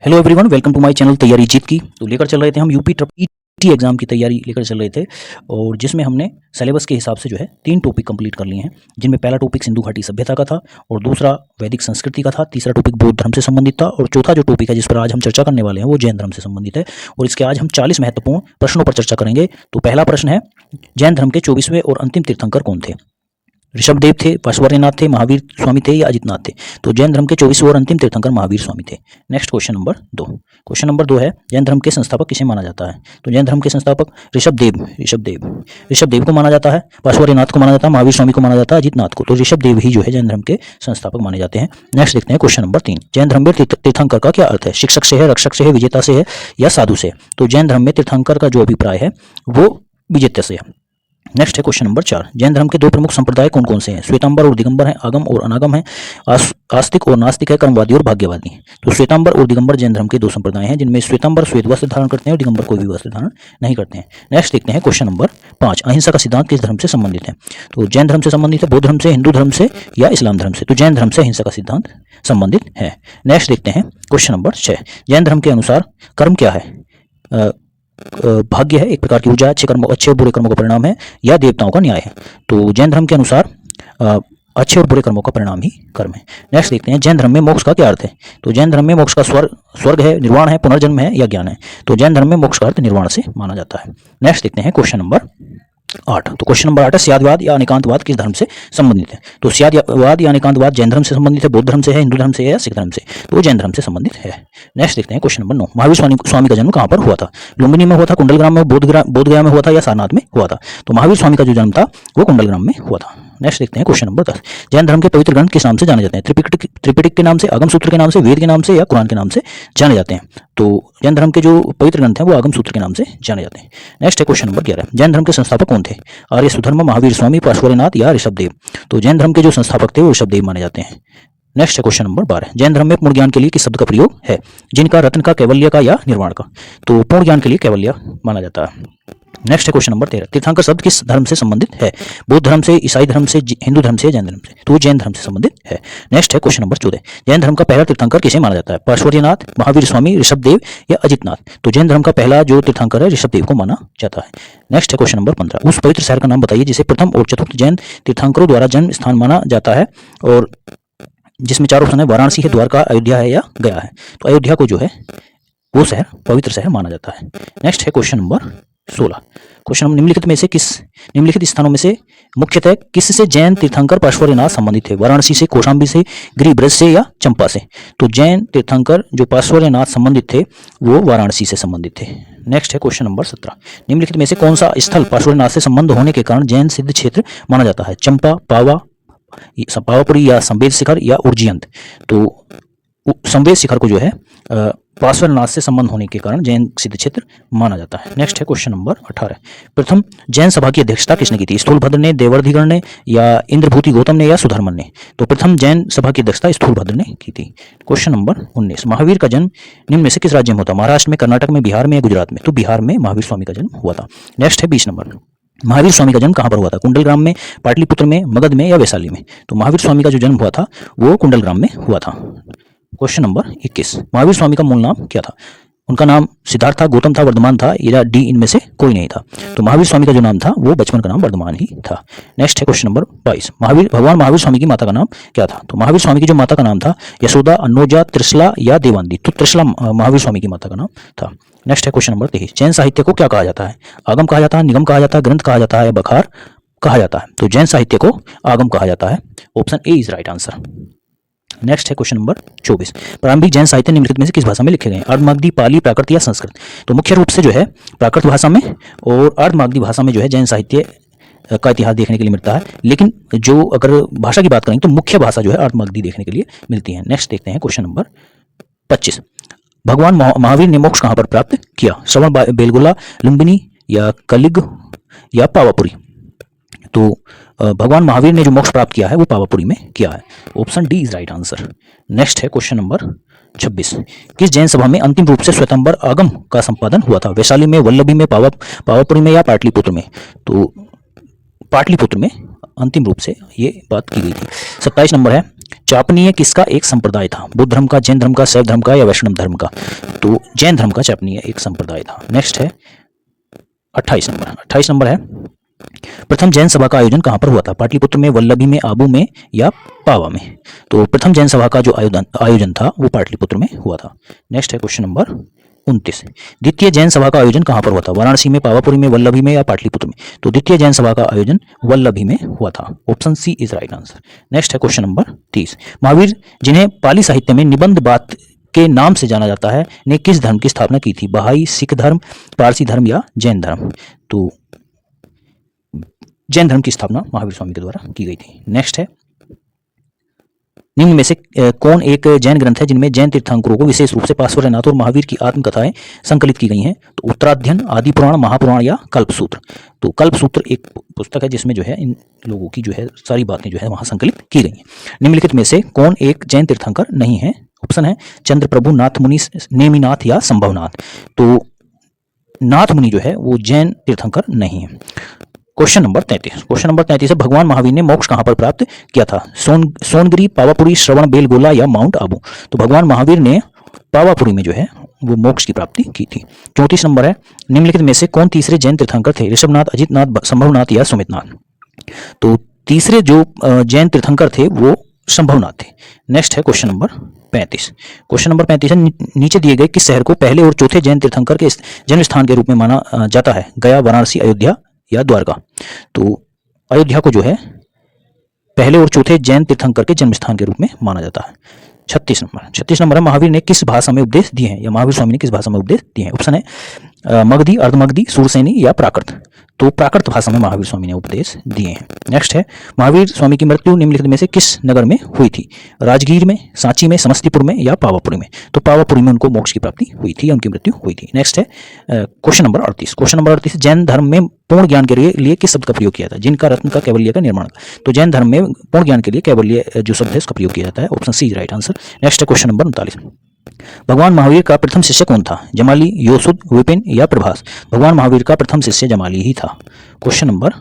Hello everyone, welcome to my channel तैयारी जीत की। तो लेकर चल रहे थे हम यूपी ईटी एग्जाम की तैयारी लेकर चल रहे थे, और जिसमें हमने सिलेबस के हिसाब से जो है 3 टॉपिक कंप्लीट कर लिए हैं, जिनमें पहला टॉपिक सिंधु घाटी सभ्यता का था, और दूसरा वैदिक संस्कृति का था, तीसरा टॉपिक बौद्ध धर्म से संबंधित था, और चौथा जो टॉपिक है जिस पर आज हम चर्चा करने वाले हैं वो जैन धर्म से संबंधित है। और इसके आज हम 40 महत्वपूर्ण प्रश्नों पर चर्चा करेंगे। तो पहला प्रश्न है, जैन धर्म के 24वें और अंतिम तीर्थंकर कौन थे? ऋषभदेव थे, पार्श्वनाथ थे, महावीर स्वामी थे या अजितनाथ थे? तो जैन धर्म के 24वें और अंतिम तीर्थंकर महावीर स्वामी थे। Next question number 2। Question number 2 है, जैन धर्म के संस्थापक किसे माना जाता है? तो जैन धर्म के संस्थापक ऋषभदेव को माना जाता है, पार्श्वनाथ को माना जाता है, महावीर स्वामी को माना जाता है, अजितनाथ को। तो ऋषभदेव ही जो है जैन धर्म के संस्थापक माने जाते हैं। नेक्स्ट देखते हैं क्वेश्चन नंबर 3। जैन धर्म में तीर्थंकर का क्या अर्थ है? शिक्षक से है, रक्षक से है, विजेता से है या साधु से? तो जैन धर्म में तीर्थंकर का जो अभिप्राय है वो विजेता से है। नेक्स्ट है क्वेश्चन नंबर 4। जैन धर्म के 2 प्रमुख संप्रदाय कौन कौन से हैं? श्वेतांबर और दिगंबर हैं, आगम और अनागम हैं, आस्तिक और नास्तिक है, कर्मवादी और भाग्यवादी। तो श्वेतांबर और दिगंबर जैन धर्म के 2 संप्रदाय हैं, जिनमें श्वेतांबर श्वेत वस्त्र धारण करते हैं और दिगंबर कोई भी वस्त्र धारण नहीं करते हैं। नेक्स्ट देखते हैं क्वेश्चन नंबर 5। अहिंसा का सिद्धांत किस धर्म से संबंधित है? तो जैन धर्म से संबंधित है, बौद्ध धर्म से, हिंदू धर्म से या इस्लाम धर्म से? तो जैन धर्म से अहिंसा का सिद्धांत संबंधित है। नेक्स्ट देखते हैं क्वेश्चन नंबर 6। जैन धर्म के अनुसार कर्म क्या है? भाग्य है, एक प्रकार की ऊर्जा, अच्छे और बुरे कर्मों का परिणाम है, या देवताओं का न्याय है? तो जैन धर्म के अनुसार अच्छे और बुरे कर्मों का परिणाम ही कर्म है। नेक्स्ट देखते हैं, जैन धर्म में मोक्ष का क्या अर्थ है? तो जैन धर्म में मोक्ष का स्वर्ग है, निर्वाण है, पुनर्जन्म है या ज्ञान है? तो जैन धर्म में मोक्ष का अर्थ निर्वाण से माना जाता है। नेक्स्ट देखते हैं क्वेश्चन नंबर 8। तो क्वेश्चन नंबर 8 है, स्यादवाद या अनेकांतवाद किस धर्म से संबंधित है? तो स्यादवाद या अनेकांतवाद जैन धर्म से संबंधित है, बौद्ध धर्म से है, हिंदू धर्म से है या सिख धर्म से? तो जैन धर्म से संबंधित है। नेक्स्ट देखते हैं क्वेश्चन नंबर 9। महावीर स्वामी का जन्म कहां पर हुआ था? लुम्बिनी में हुआ था, कुंडलग्राम में, बोधगया में हुआ था या सारनाथ में हुआ था? तो महावीर स्वामी का जो जन्म था वो कुंडलग्राम में हुआ था। नेक्स्ट देखते हैं क्वेश्चन नंबर 10। जैन धर्म के पवित्र ग्रंथ किस नाम से जाने जाते हैं? त्रिपिटक के नाम से, आगम सूत्र के नाम से, वेद के नाम से या कुरान के नाम से जाने जाते हैं? तो जैन धर्म के जो पवित्र ग्रंथ हैं वो आगम सूत्र के नाम से जाने जाते हैं। नेक्स्ट है क्वेश्चन नंबर 11। जैन धर्म के संस्थापक कौन थे? आर्य सुधर्मा, महावीर स्वामी, पार्श्वनाथ या ऋषभदेव? तो जैन धर्म के जो संस्थापक थे वो ऋषभदेव माने जाते हैं। नेक्स्ट है क्वेश्चन नंबर 12। जैन धर्म में पूर्ण ज्ञान के लिए किस शब्द का प्रयोग है? जिनका, रत्न का, कैवल्य का या निर्वाण का? तो पूर्ण ज्ञान के लिए कैवल्य माना जाता है। नेक्स्ट है क्वेश्चन नंबर 13। तीर्थंकर शब्द किस धर्म से संबंधित है? बौद्ध धर्म से, ईसाई धर्म से, हिंदू धर्म से, जैन धर्म से? तो जैन धर्म से संबंधित है। नेक्स्ट है क्वेश्चन नंबर 14। जैन धर्म का पहला तीर्थंकर किसे माना जाता है? पार्श्वनाथ, महावीर स्वामी, ऋषभदेव या अजितनाथ? तो जैन धर्म का पहला जो तीर्थंकर है ऋषभदेव को माना जाता है। नेक्स्ट है क्वेश्चन नंबर 15। उस पवित्र शहर का नाम बताइए जिसे प्रथम और चतुर्थ जैन तीर्थंकरों द्वारा जन्म स्थान माना जाता है, और जिसमें 4 ऑप्शन है, वाराणसी है, द्वारका, अयोध्या है या गया है? तो अयोध्या को जो है वो शहर पवित्र शहर माना जाता है। नेक्स्ट है क्वेश्चन नंबर 16। क्वेश्चन निम्नलिखित स्थानों में से मुख्यतः किससे जैन तीर्थंकर पार्श्वनाथ संबंधित थे? वाराणसी से, कौशाम्बी से, गिरिब्रज से या चंपा से? तो जैन तीर्थंकर जो पार्श्वनाथ संबंधित थे वो वाराणसी से संबंधित थे। नेक्स्ट है क्वेश्चन नंबर 17। निम्नलिखित में से कौन सा स्थल पार्श्वनाथ से संबंध होने के कारण जैन सिद्ध क्षेत्र माना जाता है? चंपा, पावापुरी या संवेद शिखर या उज्जैन? तो संवेद शिखर को जो है पार्श्वनाथ से संबंध होने के कारण जैन सिद्ध क्षेत्र माना जाता है। नेक्स्ट है क्वेश्चन नंबर 18। प्रथम जैन सभा की अध्यक्षता किसने की थी? स्थूलभद्र ने, देवर्धिगण ने या इंद्रभूति गौतम ने या सुधर्मन ने? तो प्रथम जैन सभा की अध्यक्षता स्थूलभद्र ने की थी। Question number 19। महावीर का जन्म निम्न में से किस राज्य में होता? महाराष्ट्र में, कर्नाटक में, बिहार में या गुजरात में? तो बिहार में महावीर स्वामी का जन्म हुआ था। नेक्स्ट है 20 नंबर। महावीर स्वामी का जन्म कहां पर हुआ था? कुंडलग्राम में, पाटलिपुत्र में, मगध में या वैशाली में? तो महावीर स्वामी का जो जन्म हुआ था वो कुंडलग्राम में हुआ था। Question number 21। महावीर स्वामी का मूल नाम क्या था? उनका नाम सिद्धार्थ था, गौतम था, वर्धमान था या डी इनमें से कोई नहीं था? तो महावीर स्वामी का जो नाम था वो बचपन का नाम वर्धमान ही था। नेक्स्ट है क्वेश्चन नंबर 22। भगवान महावीर स्वामी की माता का नाम क्या था? तो महावीर स्वामी की जो माता का नाम था यशोदा, अनोजा, त्रिशला या देवांदी? तो त्रिशला महावीर स्वामी की माता का नाम था। नेक्स्ट है क्वेश्चन नंबर 23। जैन साहित्य को क्या कहा जाता है? आगम कहा जाता है, निगम कहा जाता है, ग्रंथ कहा जाता है या बखार कहा जाता है? तो जैन साहित्य को आगम कहा जाता है। Option A is right answer. Next है क्वेश्चन नंबर 24। प्रारंभिक जैन साहित्य निम्नलिखित में से किस भाषा में लिखे गए? अर्धमागधी, पाली, प्राकृत या संस्कृत? तो मुख्य रूप से जो है प्राकृत भाषा में और अर्धमागधी भाषा में जो है जैन साहित्य का इतिहास देखने के लिए मिलता है, लेकिन जो अगर भाषा की बात करें तो मुख्य भाषा जो है अर्धमागधी देखने के लिए मिलती है। नेक्स्ट देखते हैं क्वेश्चन नंबर 25। भगवान महावीर ने मोक्ष कहां पर प्राप्त किया? श्रवण बेलगोला, लुम्बिनी या कलिग या पावापुरी? तो भगवान महावीर ने जो मोक्ष प्राप्त किया है वो पावापुरी में किया है। Option D is right answer. Next है क्वेश्चन नंबर 26। किस जैन सभा में अंतिम रूप से श्वेतांबर आगम का संपादन हुआ था? वैशाली में, वल्लभी में, पावापुरी में या पाटलिपुत्र में? तो पाटलिपुत्र में अंतिम रूप से ये बात की गई थी। 27 नंबर है, चापनीय किसका एक संप्रदाय था? बुद्ध धर्म का, जैन धर्म का, शैव धर्म का या वैष्णव धर्म का? तो जैन धर्म का चापनीय एक संप्रदाय था। नेक्स्ट है 28 नंबर। 28 नंबर है, प्रथम जैन सभा का आयोजन कहां पर हुआ था? पाटलिपुत्र में, वल्लभी में, आबू में या पावा में? तो प्रथम जैन सभा का जो आयोजन था वो पाटलिपुत्र में हुआ था। नेक्स्ट है क्वेश्चन नंबर 29, द्वितीय जैन सभा का आयोजन कहां पर हुआ था? वाराणसी में, पावापुरी में, वल्लभी में या पाटलिपुत्र में? तो द्वितीय जैन सभा का आयोजन वल्लभी में हुआ था। Option C is right answer. Next है क्वेश्चन नंबर 30, महावीर जिन्हें पाली साहित्य में निबंध बात के नाम से जाना जाता है ने किस धर्म की स्थापना की थी? बहाई, सिख धर्म, पारसी धर्म या जैन धर्म? तो जैन धर्म की स्थापना महावीर स्वामी के द्वारा की गई थी। नेक्स्ट है, निम्न में से कौन एक जैन ग्रंथ है जिनमें जैन तीर्थंकरों को विशेष रूप से पार्श्वनाथ और महावीर की आत्मकथाएं संकलित की गई हैं? तो उत्तराध्ययन, आदि पुराण, महापुराण या कल्पसूत्र? तो कल्पसूत्र एक पुस्तक है जिसमें जो है इन लोगों की जो है सारी बातें जो है वहां संकलित की गई हैं। निम्नलिखित में से कौन एक जैन तीर्थंकर नहीं है? ऑप्शन है चंद्रप्रभु, नाथ मुनि, नेमिनाथ या संभवनाथ? तो नाथ मुनि जो है वो जैन तीर्थंकर नहीं है। Question number 33। क्वेश्चन नंबर 33 है, भगवान महावीर ने मोक्ष कहां पर प्राप्त किया था? सोनगिरी, पावापुरी, श्रवण बेलगोला या माउंट आबू? तो भगवान महावीर ने पावापुरी में जो है वो मोक्ष की प्राप्ति की थी। 34 नंबर है, निम्नलिखित में से कौन तीसरे जैन तीर्थंकर थे? ऋषभनाथ, अजितनाथ, संभवनाथ या सुमितनाथ? तो तीसरे जो जैन तीर्थंकर थे वो संभवनाथ थे। नेक्स्ट है क्वेश्चन नंबर 35। क्वेश्चन नंबर 35 है, नीचे दिए गए किस शहर को पहले और चौथे जैन तीर्थंकर के जन्म स्थान के रूप में माना जाता है? गया, वाराणसी, अयोध्या या द्वारका? तो अयोध्या को जो है पहले और चौथे जैन तीर्थंकर के जन्म स्थान के रूप में माना जाता है। 36 नंबर है, महावीर ने किस भाषा में उपदेश दिए हैं या महावीर स्वामी ने किस भाषा में उपदेश दिए हैं? ऑप्शन है मगधी, अर्धमगधी, सुरसेनी या प्राकृत? तो प्राकृत भाषा में महावीर स्वामी ने उपदेश दिए हैं। नेक्स्ट है, महावीर स्वामी की मृत्यु निम्नलिखित में से किस नगर में हुई थी? राजगीर में, सांची में, समस्तीपुर में या पावापुरी में? तो पावापुरी में उनको मोक्ष की प्राप्ति हुई थी या उनकी मृत्यु हुई थी। नेक्स्ट है question number 38। Question number 38, Jain धर्म में पूर्ण ज्ञान के लिए किस शब्द का प्रयोग किया था? जिनका, रत्न का, कैवल्य का, निर्माण का? तो जैन धर्म में पूर्ण ज्ञान के लिए कैवल्य जो शब्द है उसका प्रयोग किया जाता है। Option C right answer. Next है क्वेश्चन नंबर 39, भगवान महावीर का प्रथम शिष्य कौन था? जमाली, योसुद, विपिन या प्रभास? भगवान महावीर का प्रथम शिष्य जमाली ही था। क्वेश्चन नंबर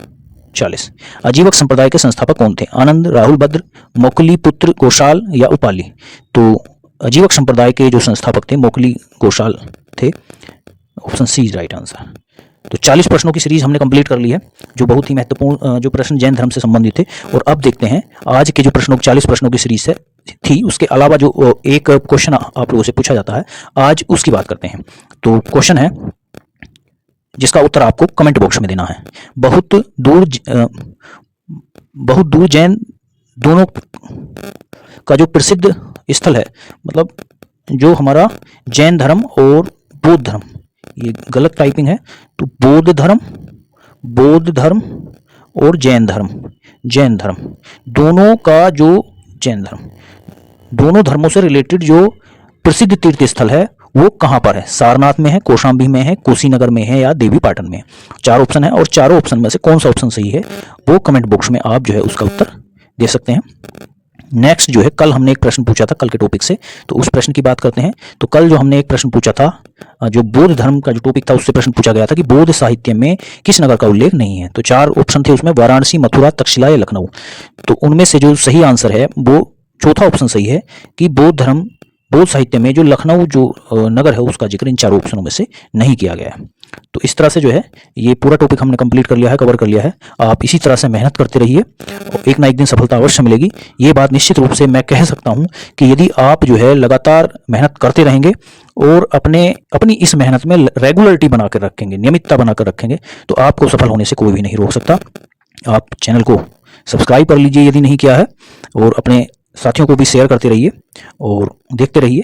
40, आजीवक संप्रदाय के संस्थापक कौन थे? आनंद, राहुल भद्र, मोकली पुत्र गोशाल या उपाली? तो आजीवक संप्रदाय के जो संस्थापक थे मोकली गोशाल थे। Option C is right answer. तो 40 प्रश्नों की सीरीज हमने कंप्लीट कर ली है, जो बहुत ही महत्वपूर्ण जो प्रश्न जैन धर्म से संबंधित थे। और अब देखते हैं आज के जो 40 प्रश्नों की सीरीज है थी, उसके अलावा जो एक क्वेश्चन आप लोगों से पूछा जाता है आज उसकी बात करते हैं। तो क्वेश्चन है जिसका उत्तर आपको कमेंट बॉक्स में देना है। बहुत दूर जैन दोनों का जो प्रसिद्ध स्थल है, मतलब जो हमारा जैन धर्म और बौद्ध धर्म, ये गलत टाइपिंग है, तो बौद्ध धर्म और जैन धर्म दोनों का जो जैन धर्म, दोनों धर्मों से रिलेटेड जो प्रसिद्ध तीर्थ स्थल है वो कहां पर है? सारनाथ में है, कौशाम्बी में है, कुशीनगर में है या देवीपाटन में है? 4 ऑप्शन है और चारों ऑप्शन में से कौन सा ऑप्शन सही है वो कमेंट बॉक्स में आप जो है उसका उत्तर दे सकते हैं। नेक्स्ट जो है, कल हमने एक प्रश्न पूछा था कल के टॉपिक से, तो उस प्रश्न की बात करते हैं। तो कल जो हमने एक प्रश्न पूछा था, जो बौद्ध धर्म का जो टॉपिक था उससे प्रश्न पूछा गया था कि बौद्ध साहित्य में किस नगर का उल्लेख नहीं है? तो 4 ऑप्शन थे उसमें, वाराणसी, मथुरा, तक्षशिला या लखनऊ। तो उनमें से जो सही आंसर है वो चौथा ऑप्शन सही है कि बौद्ध साहित्य में जो लखनऊ जो नगर है उसका जिक्र इन 4 ऑप्शनों में से नहीं किया गया है। तो इस तरह से जो है ये पूरा टॉपिक हमने कंप्लीट कर लिया है, कवर कर लिया है। आप इसी तरह से मेहनत करते रहिए, एक ना एक दिन सफलता अवश्य मिलेगी। ये बात निश्चित रूप से मैं कह सकता हूं कि यदि आप जो है लगातार मेहनत करते रहेंगे और अपनी इस मेहनत में रेगुलरिटी बनाकर रखेंगे, नियमितता बनाकर रखेंगे, तो आपको सफल होने से कोई भी नहीं रोक सकता। आप चैनल को सब्सक्राइब कर लीजिए यदि नहीं किया है, और अपने साथियों को भी शेयर करते रहिए और देखते रहिए।